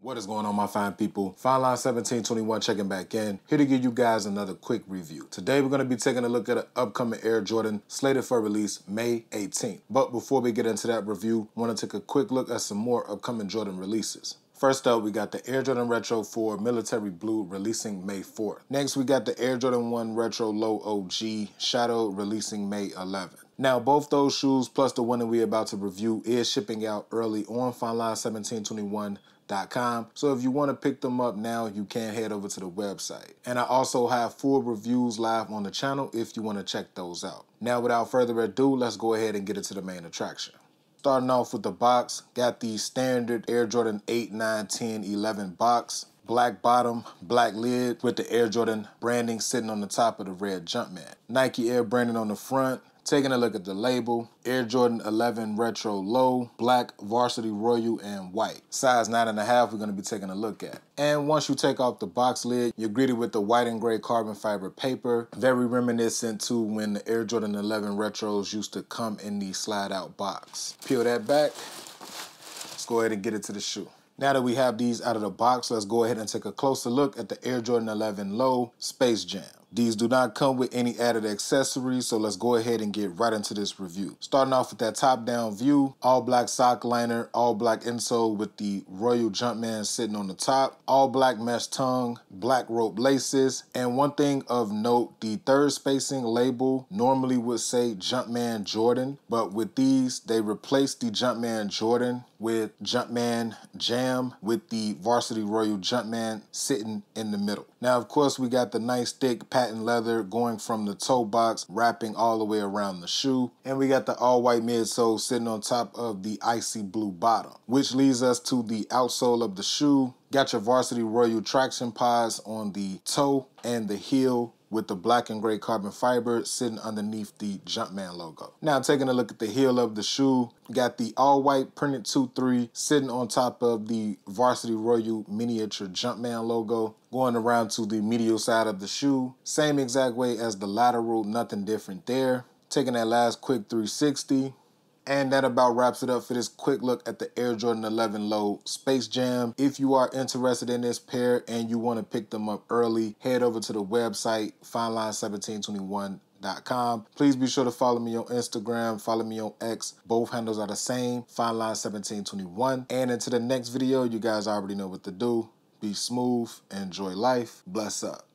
What is going on, my fine people? Fine Line 1721 checking back in, here to give you guys another quick review. Today we're going to be taking a look at an upcoming Air Jordan slated for release May 18th. But before we get into that review, I want to take a quick look at some more upcoming Jordan releases. First up, we got the Air Jordan Retro 4 Military Blue releasing May 4th. Next, we got the Air Jordan 1 Retro Low OG Shadow releasing May 11th. Now, both those shoes plus the one that we're about to review is shipping out early on FineLine1721.com. So if you want to pick them up now, you can head over to the website. And I also have full reviews live on the channel if you want to check those out. Now, without further ado, let's go ahead and get into the main attraction. Starting off with the box, got the standard Air Jordan 8, 9, 10, 11 box. Black bottom, black lid with the Air Jordan branding sitting on the top of the red Jumpman. Nike Air branding on the front. Taking a look at the label, Air Jordan 11 Retro Low, black, varsity royal, and white. Size 9.5 we're going to be taking a look at. And once you take off the box lid, you're greeted with the white and gray carbon fiber paper, very reminiscent to when the Air Jordan 11 Retros used to come in the slide out box. Peel that back, let's go ahead and get into the shoe. Now that we have these out of the box, let's go ahead and take a closer look at the Air Jordan 11 Low Space Jam. These do not come with any added accessories, so let's go ahead and get right into this review. Starting off with that top-down view, all black sock liner, all black insole with the Royal Jumpman sitting on the top, all black mesh tongue, black rope laces, and one thing of note, the third spacing label normally would say Jumpman Jordan, but with these, they replaced the Jumpman Jordan with Jumpman Jam with the Varsity Royal Jumpman sitting in the middle. Now, of course, we got the nice thick patent leather going from the toe box, wrapping all the way around the shoe. And we got the all-white midsole sitting on top of the icy blue bottom, which leads us to the outsole of the shoe. Got your Varsity Royal traction pods on the toe and the heel with the black and gray carbon fiber sitting underneath the Jumpman logo. Now, taking a look at the heel of the shoe, got the all-white printed 2-3 sitting on top of the Varsity Royal miniature Jumpman logo, going around to the medial side of the shoe. Same exact way as the lateral, nothing different there. Taking that last quick 360. And that about wraps it up for this quick look at the Air Jordan 11 Low Space Jam. If you are interested in this pair and you want to pick them up early, head over to the website, FineLine1721.com. Please be sure to follow me on Instagram, follow me on X. Both handles are the same, FineLine1721. And until the next video, you guys already know what to do. Be smooth, enjoy life, bless up.